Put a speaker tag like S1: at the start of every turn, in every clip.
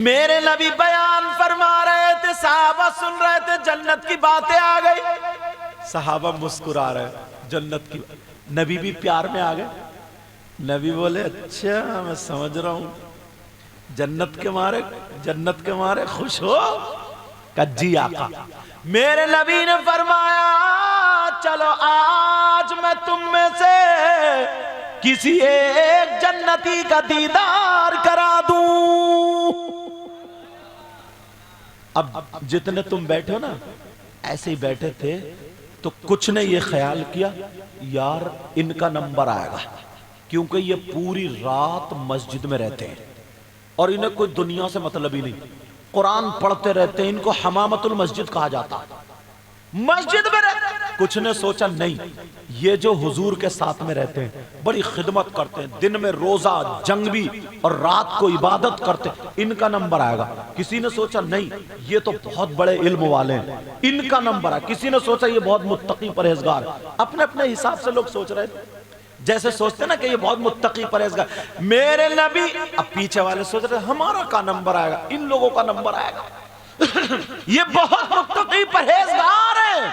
S1: میرے نبی بیان فرما رہے تھے، صحابہ سن رہے تھے، جنت کی باتیں آ گئی، صحابہ مسکرا رہے، جنت کی نبی بھی پیار میں آ گئے۔ نبی بولے اچھا میں سمجھ رہا ہوں، جنت کے مارے خوش ہو؟ جی آقا۔ میرے نبی نے فرمایا چلو آج میں تم میں سے کسی ایک جنتی کا دیدار کرا دوں۔ اب جتنے تم بیٹھے ہو نا ایسے ہی بیٹھے تھے تو کچھ نے یہ خیال کیا یار ان کا نمبر آئے گا، کیونکہ یہ پوری رات مسجد میں رہتے ہیں اور انہیں کوئی دنیا سے مطلب ہی نہیں، قرآن پڑھتے رہتے ہیں، ان کو حمامت المسجد کہا جاتا، مسجد میں رہتے۔ کچھ نے سوچا نہیں، یہ جو حضور کے ساتھ میں رہتے ہیں، بڑی خدمت کرتے ہیں، دن میں روزہ جنگ بھی اور رات کو عبادت کرتے ہیں، ان کا نمبر آئے گا۔ کسی نے سوچا نہیں، یہ تو بہت بڑے علم والے ہیں، ان کا نمبر آئے۔ کسی نے سوچا یہ بہت متقی پرہیزگار، اپنے اپنے حساب سے لوگ سوچ رہے تھے، جیسے سوچتے نا کہ یہ بہت متقی پرہیزگار۔ میرے نبی اب پیچھے والے سوچ رہے ہمارا کا نمبر آئے گا، ان لوگوں کا نمبر آئے گا، یہ بہت متقی پرہیزگار ہیں۔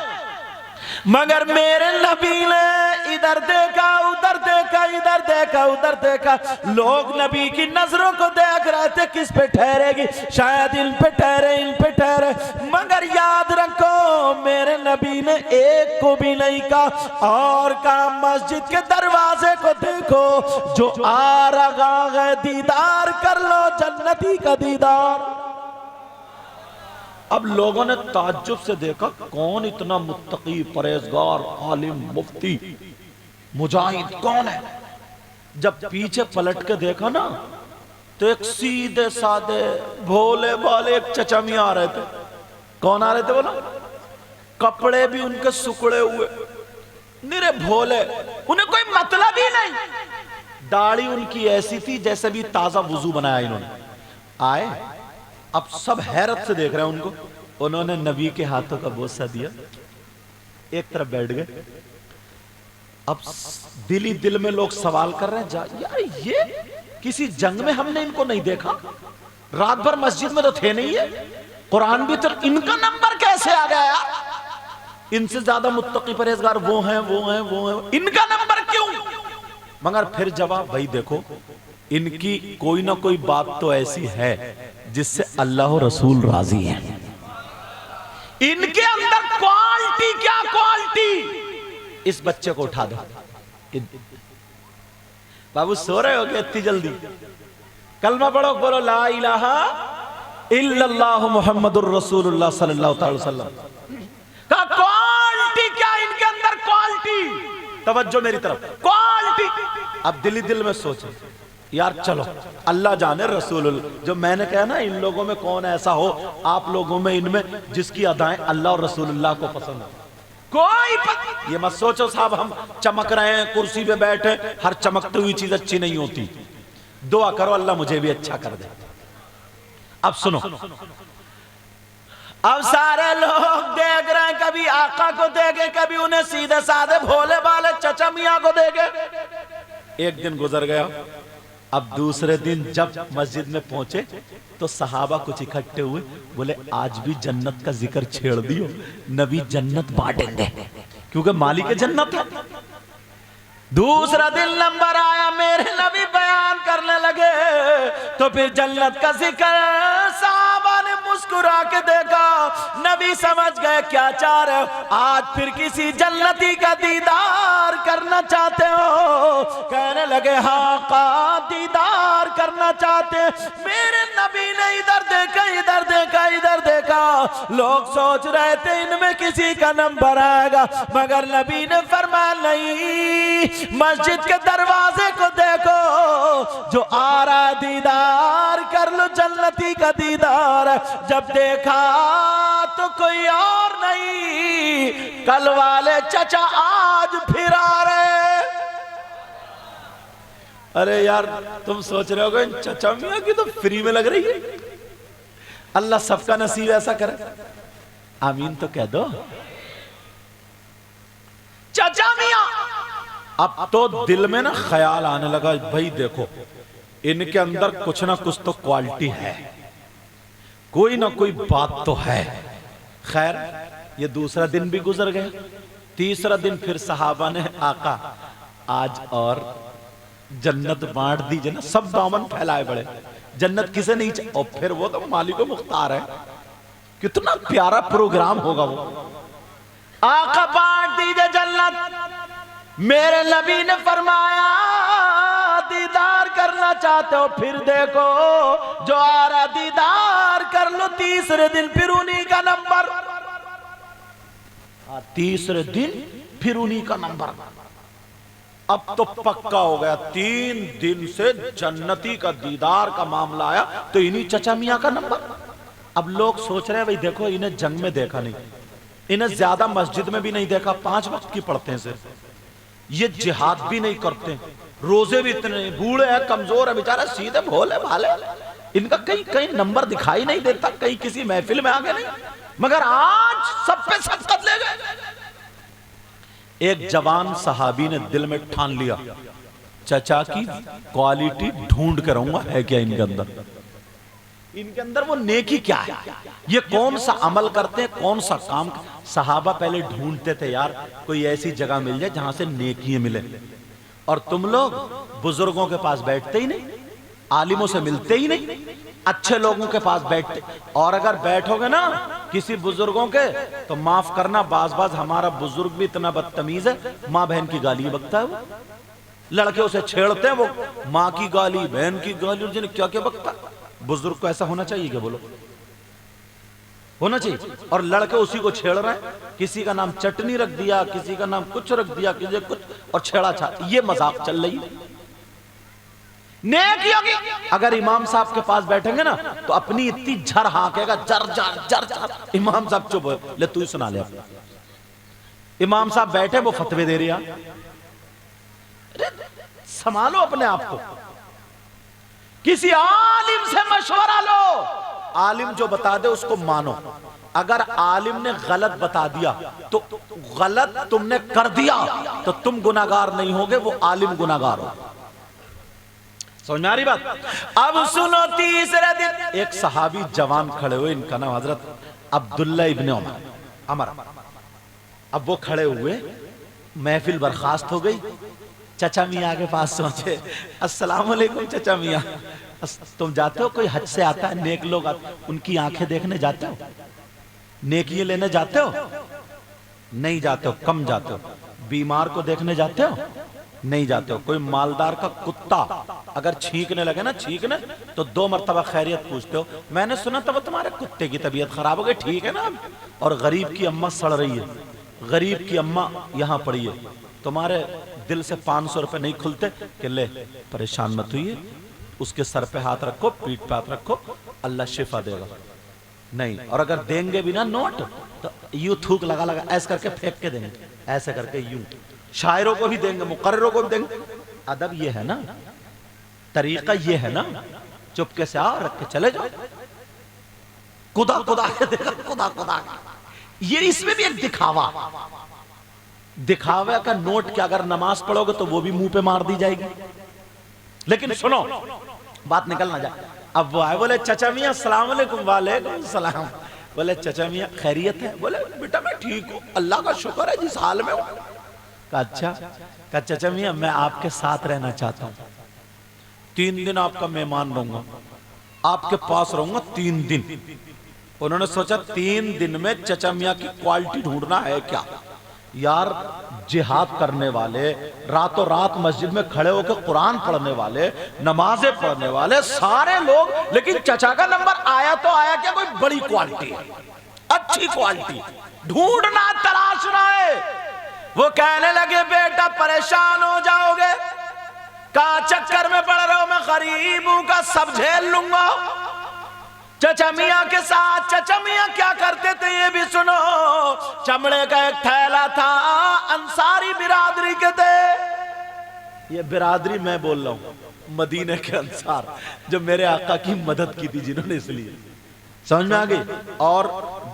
S1: مگر میرے نبی نے ادھر دیکھا ادھر دیکھا ادھر دیکھا ادھر دیکھا، لوگ نبی کی نظروں کو دیکھ رہے تھے کس پہ ٹھہرے گی، شاید ان پہ ٹھہرے ان پہ ٹھہرے، مگر یاد رکھو میرے نبی نے ایک کو بھی نہیں کہا، اور کہا مسجد کے دروازے کو دیکھو جو آ رہا ہے دیدار کر لو جنتی کا دیدار۔ اب لوگوں نے تعجب سے دیکھا کون اتنا متقی پرہیزگار عالم مفتی مجاہد کون ہے؟ جب پیچھے پلٹ کے دیکھا نا تو ایک سیدھے سادے بھولے بالے ایک چچا میاں آ رہے تھے۔ کون آ رہے تھے بولا؟ کپڑے بھی ان کے سکڑے ہوئے، نرے بھولے، انہیں کوئی مطلب ہی نہیں، داڑھی ان کی ایسی تھی جیسے بھی تازہ وضو بنایا انہوں نے۔ آئے اب سب حیرت سے دیکھ رہے ہیں ان کو، انہوں نے نبی کے ہاتھوں کا بوسہ دیا، ایک طرف بیٹھ گئے۔ اب دل ہی دل میں لوگ سوال کر رہے ہیں یار یہ کسی جنگ میں ہم نے ان کو نہیں دیکھا، رات بھر مسجد میں تو تھے نہیں ہے، قرآن بھی تو، ان کا نمبر کیسے آ گیا یار؟ ان سے زیادہ متقی پرہیزگار وہ ہیں وہ ہیں وہ ہیں، ان کا نمبر کیوں؟ مگر پھر جواب بھائی دیکھو ان کی کوئی نہ کوئی بات تو ایسی ہے جس سے اللہ و رسول راضی ہیں، ان کے اندر کوالٹی کیا کوالٹی؟ اس بچے کو اٹھا دو، بابو سو رہے ہو گے اتنی جلدی؟ کلمہ پڑھو، بولو لا الہ الا اللہ محمد الرسول اللہ صلی اللہ علیہ وسلم کا کوالٹی کیا؟ ان کے اندر کوالٹی، توجہ میری طرف، کوالٹی۔ اب دل ہی دل میں سوچیں یار چلو اللہ جانے رسول اللہ، جو میں نے کہا نا ان لوگوں میں کون ایسا ہو آپ لوگوں میں ان میں جس کی ادائیں اللہ اور رسول اللہ کو پسند ہے، کوئی یہ مت سوچو صاحب ہم چمک رہے ہیں کرسی پہ بیٹھے، ہر چمکتی ہوئی چیز اچھی نہیں ہوتی، دعا کرو اللہ مجھے بھی اچھا کر دے۔ اب سنو، اب سارے لوگ دیکھ رہے ہیں، کبھی آقا کو دیکھے کبھی انہیں سیدھے سادے بھولے بالے چچا میاں کو دیکھے۔ ایک دن گزر گیا، اب دوسرے دن جب مسجد میں پہنچے تو صحابہ کچھ اکٹھے ہوئے، بولے آج بھی جنت کا ذکر چھیڑ دیو، نبی جنت بانٹیں گے کیونکہ مالک جنت ہے۔ دوسرا دن نمبر آیا، میرے نبی بیان کرنے لگے تو پھر جنت کا ذکر، صحابہ نے مسکرا کے دیکھا، نبی سمجھ گئے کیا چاہ رہے ہو، آج پھر کسی جنتی کا دیدار کرنا چاہتے ہو؟ کہنے لگے ہاں کا دیدار کرنا چاہتے ہیں۔ میرے نبی نے ادھر دیکھا ادھر دیکھا ادھر دیکھا، لوگ سوچ رہے تھے ان میں کسی کا نمبر آئے گا، مگر نبی نے فرمایا نہیں، مسجد کے دروازے کو دیکھو جو آ رہا دیدار کر لو جنتی کا دیدار۔ جب دیکھا تو کوئی اور نہیں، کل والے چچا آج پھر آ رہے۔ ارے یار تم سوچ رہے ہوگے چچا میاں کی تو فری میں لگ رہی ہے، اللہ سب کا نصیب ایسا کرے، آمین تو کہہ دو۔ چچا میاں اب تو دل میں نا خیال آنے لگا بھائی دیکھو ان کے اندر کچھ نہ کچھ تو کوالٹی ہے، کوئی نہ کوئی بات تو ہے. خیر یہ دوسرا دن بھی گزر گیا. تیسرا دن پھر صحابہ نے آقا آج اور جنت بانٹ دیجئے نا. سب دامن پھیلائے بڑے, جنت کسے نہیں چاہیے. اور پھر وہ تو مالک و مختار ہے. کتنا پیارا پروگرام ہوگا وہ. آقا بانٹ دیجئے جنت. میرے نبی نے فرمایا دیدار کرنا چاہتے ہو پھر دیکھو, جو آ رہا دیدار کر لو. تیسرے دن پھر انہی کا نمبر. تیسرے دن پھر انہی کا نمبر. اب تو پکا ہو گیا 3 دن سے جنتی کا دیدار کا معاملہ آیا تو انہی چچا میاں کا نمبر. اب لوگ سوچ رہے ہیں بھئی دیکھو انہیں جنگ میں دیکھا نہیں, انہیں زیادہ مسجد میں بھی نہیں دیکھا, 5 وقت کی پڑھتے ہیں صرف, یہ جہاد بھی نہیں کرتے, روزے بھی اتنے نہیں, بوڑھے ہیں کمزور ہیں بیچارے, سیدھے بھولے بھالے, ان کا کہیں نمبر دکھائی نہیں دیتا, کہیں کسی محفل میں آگے نہیں, مگر آج سب پہ سبقت لے گئے. ایک جوان صحابی نے دل میں ٹھان لیا چچا کی کوالٹی ڈھونڈ کر رہوں گا ہے کیا ان کے اندر, ان کے اندر وہ نیکی کیا ہے, یہ کون سا عمل کرتے ہیں, کون سا کام. صحابہ پہلے ڈھونڈتے تھے یار کوئی ایسی جگہ مل جائے جہاں سے نیکیاں ملے. اور تم لوگ بزرگوں کے پاس بیٹھتے ہی نہیں, عالموں سے ملتے ہی نہیں, اچھے لوگوں کے پاس بیٹھتے. اور اگر بیٹھو گے نا کسی بزرگوں کے تو معاف کرنا, بعض ہمارا بزرگ بھی اتنا بدتمیز ہے, ماں بہن کی گالی بکتا ہے. وہ لڑکے اسے چھیڑتے ہیں, وہ ماں کی گالی بہن کی گالی, اور جنہیں کیا کیا بکتا. بزرگ کو ایسا ہونا چاہیے کہ بولو ہونا چاہیے. اور لڑکے اسی کو چھیڑ رہے ہیں, کسی کا نام چٹنی رکھ دیا, کسی کا نام کچھ رکھ دیا, کسی کچھ, اور چھیڑا چھا. یہ مذاق چل رہی ہے. نیکی ہوگی. اگر امام صاحب کے پاس بیٹھیں گے نا تو اپنی اتنی جھر ہانکے گا, جر جر جر جر. امام صاحب چپ ہوئے, لے تو ہی سنا لے. امام صاحب بیٹھے وہ فتوے دے رہے ہیں, سنبھالو اپنے آپ کو. کسی عالم سے مشورہ لو, عالم جو بتا دے اس کو مانو. اگر عالم نے غلط بتا دیا تو غلط تم نے کر دیا تو تم گناہگار نہیں ہوگے, وہ عالم گناہگار ہو. سمجھ میں آ رہی بات؟ اب سنو تیسرے دن ایک صحابی جوان کھڑے ہوئے, ان کا نام حضرت عبداللہ ابن عمر. اب وہ کھڑے ہوئے, محفل برخاست ہو گئی. چچا میاں کے پاس سوچے, السلام علیکم چچا میاں, تم جاتے ہو, کوئی حج سے آتا ہے, نیک لوگ آتے, ان کی آنکھیں دیکھنے جاتے ہو, نیکیاں لینے جاتے ہو؟ نہیں جاتے ہو, کم جاتے ہو. بیمار کو دیکھنے جاتے ہو؟ نہیں جاتے ہو. کوئی مالدار کا کتا اگر چھینکنے لگے نا, چھینکنے, تو 2 مرتبہ خیریت پوچھتے ہو, میں نے سنا تھا وہ تمہارے کتے کی طبیعت خراب ہو گئی, ٹھیک ہے نا. اور غریب کی اماں سڑ رہی ہے, غریب کی اماں یہاں پڑی ہے, تمہارے دل سے 500 روپے نہیں کھلتے کہ لے پریشان مت ہوئیے, اس کے سر پہ ہاتھ رکھو, پیٹ پہ ہاتھ رکھو, اللہ شفا دے گا. نہیں. اور اگر دیں گے بھی نا نوٹ تو یوں تھوک لگا لگا ایسے کر کے پھینک کے دیں گے, ایسے کر کے یوں. شاعروں کو بھی دیں گے, مقرروں کو بھی دیں گے. ادب یہ ہے نا, طریقہ یہ ہے نا, چپکے سے آ رکھ کے چلے جاؤ. خدا خدا کے دے گا, خدا خدا. یہ اس میں بھی ایک دکھاوا, دکھاوے کا نوٹ کہ اگر نماز پڑھو گے تو وہ بھی منہ پہ مار دی جائے گی. لیکن سنو بات نکل نہ جائے. اب وہ آئے, بولے چچا میاں السلام علیکم. وعلیکم السلام. بولے چچا میاں خیریت ہے؟ بولے بیٹا میں ٹھیک ہوں, اللہ کا شکر ہے, جس حال میں ہوں. کہا اچھا. کہا چچا میاں میں آپ کے ساتھ رہنا چاہتا ہوں, 3 دن آپ کا مہمان رہوں گا, آپ کے پاس رہوں گا 3 دن. انہوں نے سوچا 3 دن میں چچا میاں کی کوالٹی ڈھونڈنا ہے کیا یار. جہاد کرنے والے, راتوں رات مسجد میں کھڑے ہو کے قرآن پڑھنے والے, نمازیں پڑھنے والے, سارے لوگ, لیکن چچا کا نمبر آیا تو آیا کیا, کوئی بڑی کوالٹی, اچھی کوالٹی ڈھونڈنا, تلاشنا ہے. وہ کہنے لگے بیٹا پریشان ہو جاؤ گے, کہاں چکر میں پڑ رہا ہوں, میں غریب ہوں کا سب جھیل لوں گا. چچا میاں کے ساتھ چچا میاں کیا کرتے تھے یہ بھی سنو. چمڑے کا ایک تھیلا تھا, انصاری برادری کے تھے. یہ برادری میں بول رہا ہوں, مدینہ کے انصار جو میرے آقا کی مدد کی تھی, جنہوں نے, اس لیے سمجھ میں آ گئی. اور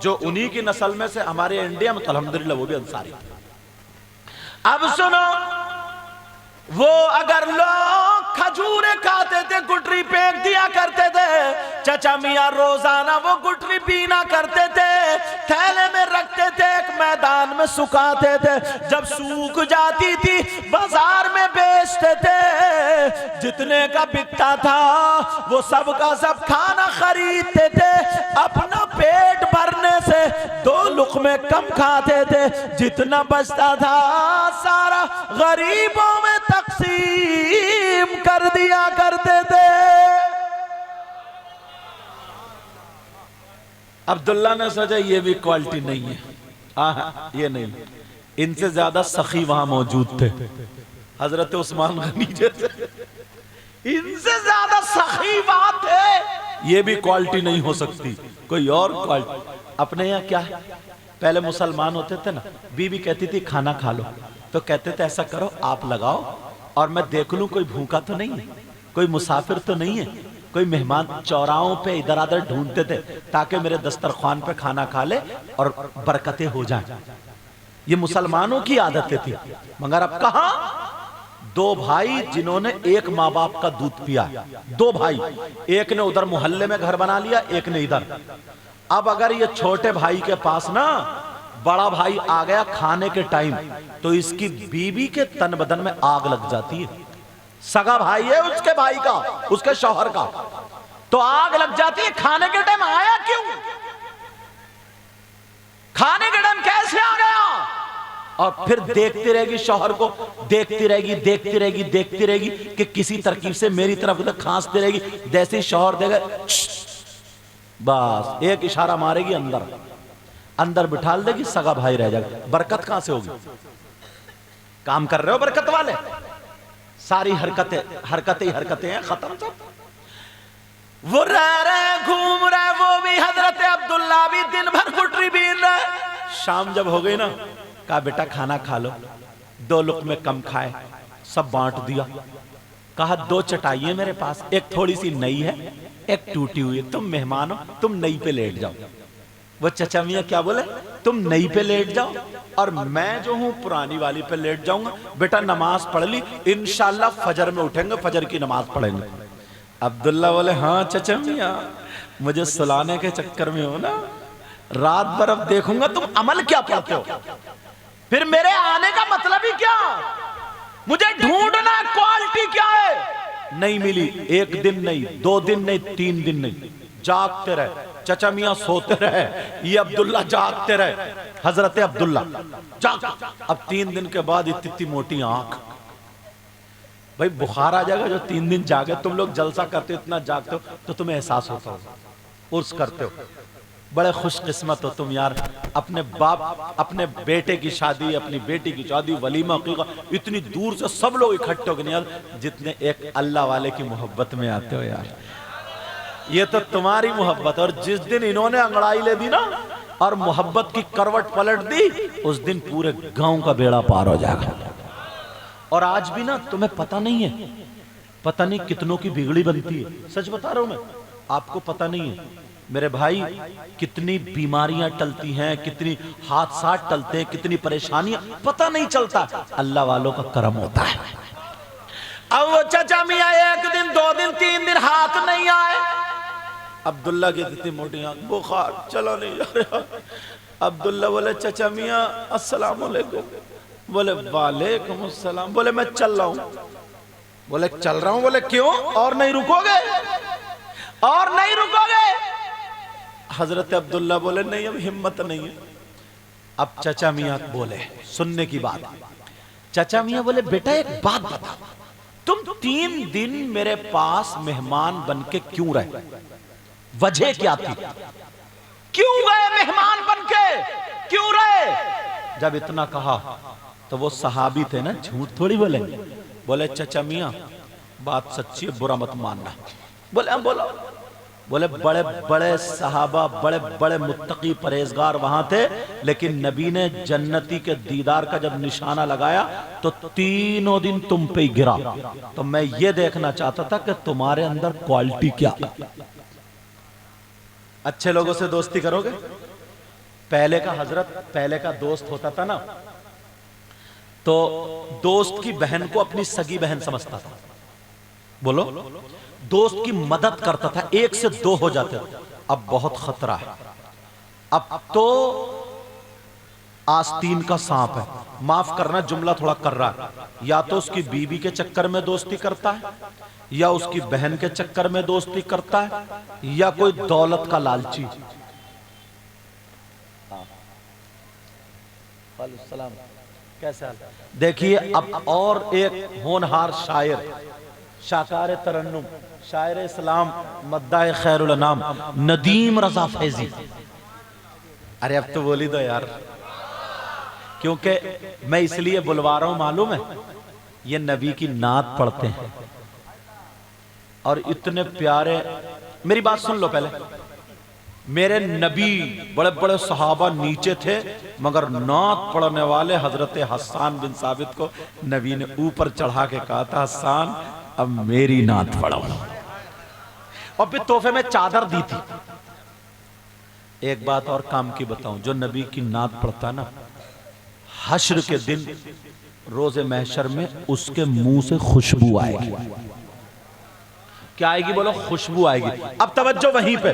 S1: جو انہی کی نسل میں سے ہمارے انڈیا میں الحمدللہ وہ بھی انصاری. اب سنو, وہ اگر لوگ کھجوریں کھاتے تھے، گٹری پھینک دیا کرتے تھے۔ چچا میاں روزانہ وہ گٹری پینا کرتے تھے، تھیلے میں رکھتے تھے، ایک میدان میں سکھاتے تھے، جب سوکھ جاتی تھی بازار میں بیچتے تھے، جتنے کا بکتا تھا وہ سب کا سب کھانا خریدتے تھے، اپنا پیٹ بھرنے سے 2 لقمے کم کھاتے تھے، جتنا بچتا تھا سارا غریبوں میں تقسیم کر دیا کرتے تھے۔ عبداللہ نے سوچا یہ بھی کوالٹی نہیں ہے، یہ نہیں، ان سے زیادہ سخی وہاں موجود تھے، حضرت عثمان غنی جیسے، ان سے زیادہ سخی وہاں تھے، یہ بھی کوالٹی نہیں ہو سکتی، کوئی اور کوالٹی۔ اپنے یہاں کیا ہے، پہلے مسلمان ہوتے تھے نا، بیوی کہتی تھی کھانا کھا لو، تو کہتے تھے ایسا کرو آپ لگاؤ اور میں دیکھ لوں کوئی بھوکا تو نہیں ہے، کوئی مسافر تو نہیں ہے، کوئی مہمان، چوراہوں پہ ادھر ادھر ڈھونڈتے تھے تاکہ میرے دسترخوان پہ کھانا کھا لے اور برکتیں ہو جائیں۔ یہ مسلمانوں کی عادتیں تھی، مگر اب کہاں؟ 2 بھائی جنہوں نے ایک ماں باپ کا دودھ پیا، 2 بھائی، ایک نے ادھر محلے میں گھر بنا لیا، ایک نے ادھر۔ اب اگر یہ چھوٹے بھائی کے پاس نا بڑا بھائی آ گیا کھانے کے ٹائم، تو اس کی بیوی کے تن بدن میں آگ لگ جاتی ہے، سگا بھائی ہے اس کے بھائی کا، اس کے شوہر کا، تو آگ لگ جاتی ہے، کھانے کے ٹائم آیا کیوں؟ کھانے کے ٹائم کیسے آ گیا؟ اور پھر دیکھتی رہے گی شوہر کو، دیکھتی رہے گی، دیکھتی رہے گی، دیکھتی رہے گی کہ کسی ترکیب سے میری طرف کھانستی رہے گی، جیسے شوہر دے گا بس ایک اشارہ مارے گی، اندر بٹھال دے گی، سگا بھائی رہ جائے گا۔ برکت کہاں سے ہوگی؟ کام کر رہے ہو برکت والے، ساری حرکتیں ہیں، ختم سب۔ وہ رہ رہے گھوم رہے، وہ بھی حضرت عبداللہ بھی دن بھر گٹری بین رہے۔ شام جب ہو گئی نا، کہا بیٹا کھانا کھا لو، 2 لقمے کم کھائے، سب بانٹ دیا۔ کہا 2 چٹائیاں میرے پاس، ایک تھوڑی سی نئی ہے، ایک ٹوٹی ہوئی ہے، تم مہمان ہو، تم نئی پہ لیٹ جاؤ۔ وہ چچا میاں کیا بولے؟ تم نئی پہ لیٹ جاؤ اور میں جو ہوں پرانی والی پہ لیٹ جاؤں گا۔ بیٹا نماز پڑھ لی، انشاءاللہ فجر میں اٹھیں گے، فجر کی نماز پڑھیں گے۔ عبداللہ بولے ہاں چچا میاں، مجھے سلانے کے چکر میں ہو نا، رات بھر اب دیکھوں گا تم عمل کیا پڑھتے ہو، پھر میرے آنے کا مطلب ہی کیا؟ مجھے ڈھونڈنا کوالٹی کیا ہے؟ نہیں ملی، 1 دن نہیں، 2 دن نہیں، 3 دن نہیں، جاگتے رہے، چچا میاں سوتے رہے، یہ عبداللہ جاگتے رہے، حضرت عبداللہ جاگ۔ اب 3 دن کے بعد اتنی موٹی آنکھ، بھائی بخار آ جائے گا جو 3 دن جاگے، تم لوگ جلسہ کرتے ہو اتنا جاگتے ہو تو تمہیں احساس ہوتا ہو، عرس کرتے ہو، بڑے خوش قسمت ہو تم یار، اپنے باپ، اپنے بیٹے کی شادی، اپنی بیٹی کی شادی، ولیمہ عقیقہ، اتنی دور سے سب لوگ اکٹھے ہو گئے، جتنے ایک اللہ والے کی محبت میں آتے ہو یار، یہ تو تمہاری محبت۔ اور جس دن انہوں نے انگڑائی لے دی نا اور محبت کی کروٹ پلٹ دی، اس دن پورے گاؤں کا بیڑا پار ہو جائے گا۔ اور آج بھی نا تمہیں پتہ نہیں ہے، پتہ نہیں کتنوں کی بگڑی بنتی ہے، سچ بتا رہا ہوں میں، آپ کو پتہ نہیں ہے میرے بھائی، کتنی بیماریاں ٹلتی ہیں، کتنی حادثات ٹلتے ہیں، کتنی پریشانیاں، پتہ نہیں چلتا، اللہ والوں کا کرم ہوتا ہے۔ اب وہ چچا میاں 1 دن 2 دن 3 دن ہاتھ نہیں آئے، عبداللہ کی اتنی موٹی آنکھ، بخار چلا نہیں جا رہا۔ عبداللہ بولے چچا میاں السلام علیکم، بولے وعلیکم السلام، بولے میں چل رہا ہوں، بولے چل رہا ہوں، بولے کیوں؟ اور نہیں رکو گے؟ اور نہیں رکو گے؟ حضرت عبداللہ بولے نہیں اب ہمت نہیں ہے۔ اب چچا میاں بولے، سننے کی بات، چچا میاں بولے بیٹا ایک بات بتا، تم 3 دن میرے پاس مہمان بن کے کیوں رہے؟ وجہ کیا تھی؟ کیوں گئے مہمان بن کے؟ کیوں رہے؟ جب اتنا کہا تو وہ صحابی تھے نا، جھوٹ تھوڑی بولے، بولے چچا میاں بات سچی ہے، برا مت ماننا۔ بولے ہم بولو، بولے بڑے بڑے صحابہ، بڑے بڑے متقی پرہیزگار وہاں تھے، لیکن نبی نے جنتی کے دیدار کا جب نشانہ لگایا تو 3 دن تم پہ ہی گرا، تو میں یہ دیکھنا چاہتا تھا کہ تمہارے اندر کوالٹی کیا۔ اچھے لوگوں سے دوستی کرو گے؟ پہلے کا حضرت، پہلے کا دوست ہوتا تھا نا، تو دوست کی بہن کو اپنی سگی بہن سمجھتا تھا، بولو، دوست کی مدد کرتا تھا، 1 سے 2 ہو جاتے تھے۔ اب بہت خطرہ ہے، اب تو آستین کا سانپ ہے، معاف کرنا جملہ تھوڑا کر رہا ہے، یا تو اس کی بیوی کے چکر میں دوستی کرتا ہے، یا اس کی بہن کے چکر میں دوستی کرتا ہے، یا کوئی دولت کا لالچی۔ کیسے حال؟ دیکھیے اب اور ایک ہونہار شاعر، شاکار ترنم، شاعر اسلام، مداح خیر الانام، ندیم رضا فیضی۔ ارے اب تو بولی دو یار، کیونکہ میں اس لیے بلوا رہا ہوں، معلوم ہے یہ نبی کی نعت پڑھتے ہیں اور اتنے پیارے۔ میری بات سن لو پہلے، میرے نبی بڑے بڑے صحابہ نیچے تھے، مگر نعت پڑھنے والے حضرت حسان بن ثابت کو نبی نے اوپر چڑھا کے کہا تھا، حسان اب میری نعت پڑھو، اور پھر تحفے میں چادر دی تھی۔ ایک بات اور کام کی بتاؤں، جو نبی کی نعت پڑھتا نا، حشر کے دن روز محشر میں اس کے منہ سے خوشبو آئے گی۔ کیا آئے گی؟ بولو، خوشبو آئے گی۔ اب توجہ وہیں پہ،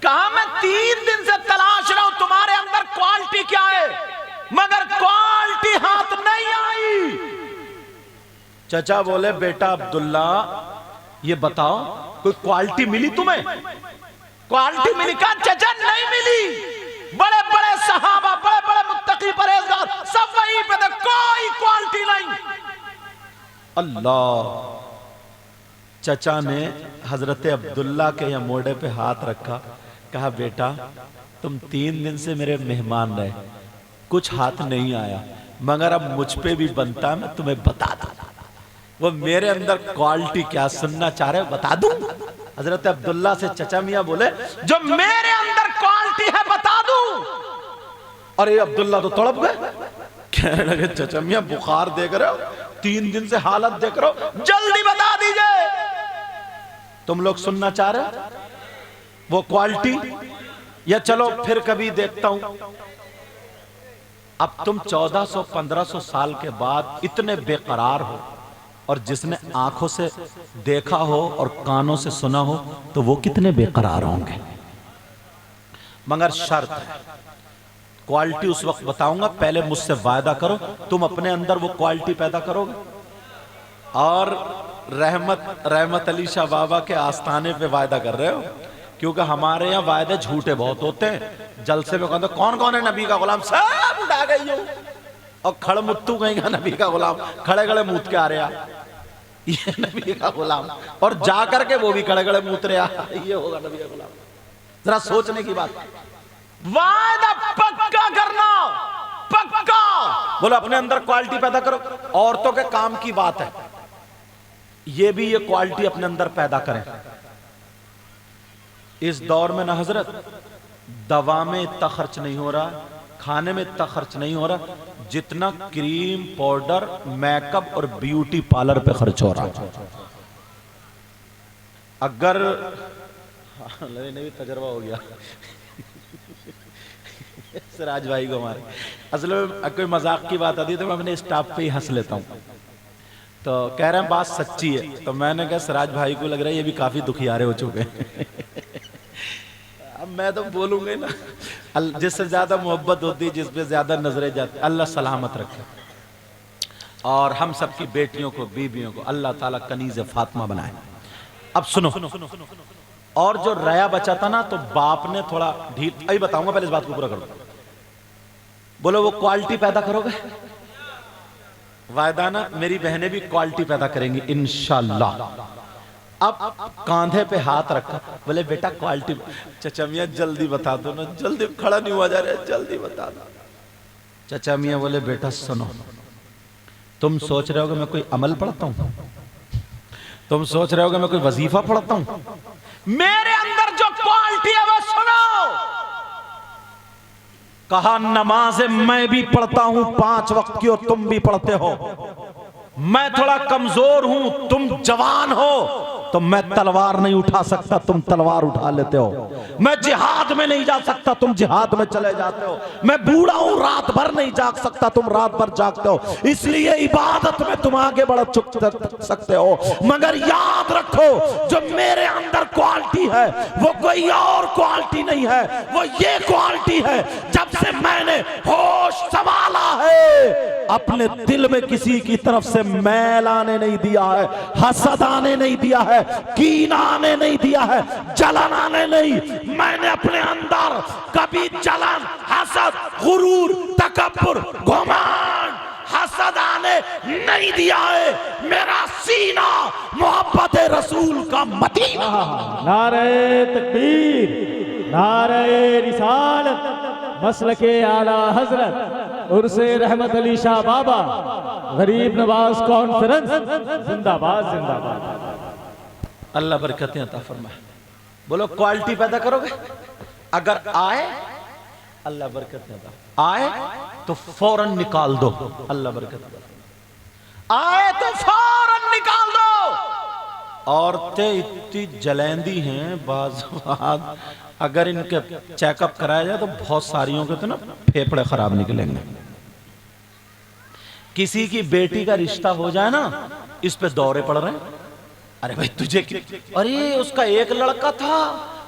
S1: کہا میں 3 دن سے تلاش رہا ہوں تمہارے اندر کوالٹی کیا ہے، مگر کوالٹی ہاتھ نہیں آئی۔ چچا بولے، بیٹا عبداللہ یہ بتاؤ کوئی کوالٹی ملی تمہیں؟ کوالٹی ملی؟ کہا چچا نہیں ملی، بڑے بڑے صحابہ، بڑے بڑے متقی پرہیزگار سب وہیں پہ تھے، کوئی کوالٹی نہیں۔ اللہ، چچا نے حضرت عبداللہ کے یا موڑے پہ ہاتھ رکھا، کہا بیٹا تم 3 دن سے میرے مہمان رہے، کچھ ہاتھ نہیں آیا، مگر اب مجھ پہ بھی بنتا ہے، میں تمہیں بتا دوں۔ وہ میرے اندر کوالٹی کیا سننا چاہ رہے بتا دوں؟ حضرت عبداللہ سے چچا میاں بولے، جو میرے اندر کوالٹی ہے بتا دوں۔ اور یہ عبداللہ تو تڑپ گئے، کہنے لگے چچا میاں بخار دیکھ رہے ہو، 3 دن سے حالت دیکھ رہے ہو، جلدی بتا دیجئے۔ تم لوگ سننا چاہ رہے وہ کوالٹی، یا چلو پھر کبھی دیکھتا ہوں؟ اب تم 1400-1500 سال کے بعد اتنے بے قرار ہو، اور جس نے آنکھوں سے دیکھا ہو اور کانوں سے سنا ہو تو وہ کتنے بے قرار ہوں گے۔ مگر شرط ہے، کوالٹی اس وقت بتاؤں گا، پہلے مجھ سے وعدہ کرو تم اپنے اندر وہ کوالٹی پیدا کرو گے۔ اور رحمت علی شاہ بابا کے آستانے پہ وعدہ کر رہے ہو، کیونکہ ہمارے یہاں وعدے جھوٹے بہت ہوتے ہیں۔ جلسے میں کہتے ہیں کون کون ہے نبی کا غلام، سب اٹھا گئی ہو، اور کھڑ متو کہیں گا نبی کا غلام، کھڑے کھڑے موت کے آ رہے ہیں یہ نبی کا غلام، اور جا کر کے وہ بھی کھڑے کھڑے موت رہے ہیں، یہ ہوگا نبی کا غلام۔ ذرا سوچنے کی بات، وعدہ پکا کرنا، پکا بولو، اپنے اندر کوالٹی پیدا کرو۔ عورتوں کے کام کی بات ہے، یہ بھی یہ کوالٹی اپنے اندر پیدا کریں۔ اس دور میں نہ حضرت دوا میں اتنا خرچ نہیں ہو رہا، کھانے میں اتنا خرچ نہیں ہو رہا جتنا کریم، پاؤڈر، میک اپ اور بیوٹی پارلر پہ خرچ ہو رہا۔ اگر تجربہ ہو گیا سراج بھائی کو ہمارے، اصل میں کوئی مذاق کی بات آتی ہے تو میں اپنے اسٹاف پہ ہی ہنس لیتا ہوں، تو کہہ رہے ہیں بات سچی ہے، تو میں نے کہا سراج بھائی کو لگ رہا ہے یہ بھی کافی دکھیارے ہو چکے ہیں۔ اب میں تو بولوں گے نا، جس سے زیادہ محبت ہوتی، جس پہ زیادہ نظریں جاتی، اللہ سلامت رکھے، اور ہم سب کی بیٹیوں کو، بیویوں کو اللہ تعالیٰ کنیز فاطمہ بنائے۔ اب سنو، اور جو ریا بچا تھا نا، تو باپ نے تھوڑا ڈھیل، ابھی بتاؤں گا، پہلے اس بات کو پورا کرو۔ بولو وہ کوالٹی پیدا کرو گے، وعدہ نا، میری بہنیں بھی کوالٹی پیدا کریں گی انشاءاللہ۔ اب کاندھے پہ ہاتھ رکھا، بولے بیٹا کوالٹی، چچا میاں جلدی بتا دو نا، جلدی، کھڑا نہیں ہوا جا رہا ہے، جلدی بتا دو۔ چچا میاں بولے بیٹا سنو، تم سوچ رہے ہو کہ میں کوئی عمل پڑھتا ہوں، تم سوچ رہے ہو کہ میں کوئی وظیفہ پڑھتا ہوں، میرے اندر جو کوالٹی ہے وہ سنو۔ کہا نماز میں بھی پڑھتا ہوں 5 وقت کی، اور تم بھی پڑھتے ہو، میں تھوڑا کمزور ہوں، تم جوان ہو، تو میں تلوار نہیں اٹھا سکتا، تم تلوار اٹھا لیتے ہو۔ میں جہاد میں نہیں جا سکتا، تم جہاد میں چلے جاتے ہو۔ میں بوڑھا ہوں، رات بھر نہیں جاگ سکتا، تم رات بھر جاگتے ہو۔ اس لیے عبادت میں تم آگے بڑھ سکتے ہو، مگر یاد رکھو جو میرے اندر کوالٹی ہے وہ کوئی اور کوالٹی نہیں ہے، وہ یہ کوالٹی ہے جب سے میں نے ہوش سنبھالا ہے اپنے دل میں کسی کی طرف سے میل آنے نہیں دیا ہے، حسد آنے نہیں دیا ہے، کین آنے نہیں دیا ہے، جلن آنے نہیں۔ میں نے اپنے اندر کبھی جلن، حسد، غرور، تکبر، گھمنڈ، حسد آنے نہیں دیا ہے۔ میرا سینہ محبت رسول کا مدینہ۔
S2: نعرہ تکبیر، نعرہ رسالت، مسلک اعلی حضرت عرس رحمت علی شاہ بابا غریب نواز کانفرنس زندہ باد، زندہ باد۔
S1: اللہ برکتیں عطا فرمائے۔ بولو کوالٹی پیدا کرو گے، اگر آئے اللہ برکتیں عطا، آئے تو فوراً نکال دو، اللہ برکتیں عطا، آئے تو فوراً نکال دو۔ عورتیں اتنی جلیندی ہیں، بعض اوقات اگر ان کے چیک اپ کرایا جائے تو بہت ساریوں کے تو نا پھیپڑے خراب نکلیں گے۔ کسی کی بیٹی کا رشتہ ہو جائے نا، اس پہ دورے پڑ رہے ہیں، ارے بھائی تجھے ارے اس کا ایک لڑکا تھا،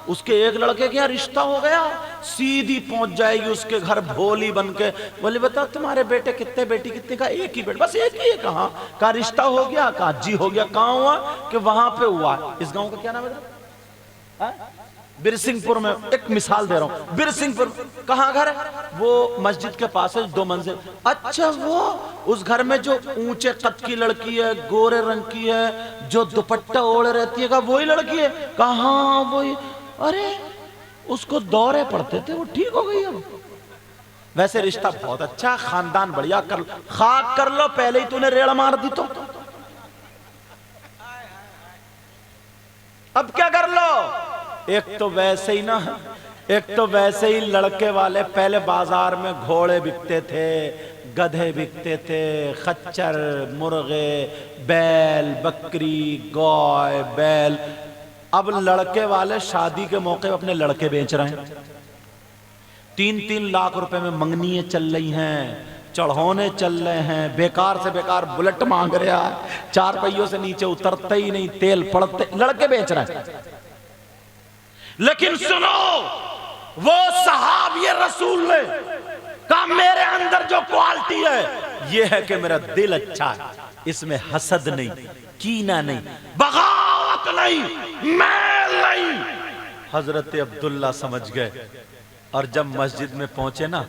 S1: اس کے ایک لڑکے کیا رشتہ ہو گیا، سیدھی پہنچ جائے گی اس کے گھر بھولی بن کے، بولے بتا تمہارے بیٹے کتنے، بیٹی کتنے؟ کا ایک ہی بیٹا، بس ایک ہی ہے۔ کہاں کا رشتہ ہو گیا؟ کہا جی ہو گیا۔ کہاں ہوا؟ کہ وہاں پہ ہوا۔ اس گاؤں کا کیا نام ہے؟ برسنگ پور میں، ایک مثال دے رہا ہوں، برسنگ پور کہاں گھر ہے؟ وہ مسجد کے پاس ہے، 2 منزل۔ اچھا وہ اس گھر میں جو اونچے قد کی لڑکی ہے، گورے رنگ کی ہے، جو دوپٹہ اوڑے رہتی ہے، کہا وہی لڑکی ہے؟ کہاں وہی؟ ارے اس کو دورے پڑتے تھے، وہ ٹھیک ہو گئی اب۔ ویسے رشتہ بہت اچھا، خاندان بڑھیا، کر خاک کر لو، پہلے ہی تو نے ریڑ مار دی تو اب کیا کر لو؟ ایک تو ویسے ہی نا، ایک تو ویسے ہی لڑکے والے پہلے بازار میں گھوڑے بکتے تھے، گدھے بکتے تھے، خچر، مرغے، بیل، بکری، گائے، بیل۔ اب لڑکے والے شادی کے موقع پہ اپنے لڑکے بیچ رہے ہیں، 3-3 لاکھ روپے میں منگنیاں چل رہی ہیں، چڑھونے چل رہے ہیں، بیکار سے بیکار بلٹ مانگ رہا ہے، 4 پہیوں سے نیچے اترتے ہی نہیں، تیل پڑتے، لڑکے بیچ رہے ہیں۔ لیکن سنو، وہ صحابی رسول نے کہا میرے اندر جو کوالٹی ہے یہ ہے کہ میرا دل اچھا ہے، اس میں حسد نہیں، کینہ نہیں، بغاوت نہیں، میل نہیں۔ حضرت عبداللہ سمجھ گئے، اور جب مسجد میں پہنچے نا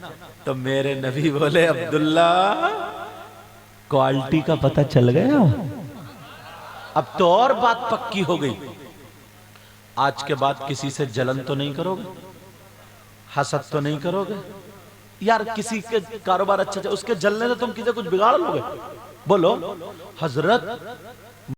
S1: تو میرے نبی بولے عبداللہ کوالٹی کا پتہ چل گیا، اب تو اور بات پکی ہو گئی، آج کے بعد کسی سے جلن تو نہیں کرو گے، حسد تو نہیں کرو گے۔ یار کسی کے کاروبار اچھا اس کے جلنے سے تم کسی کچھ بگاڑ لو گے؟ بولو حضرت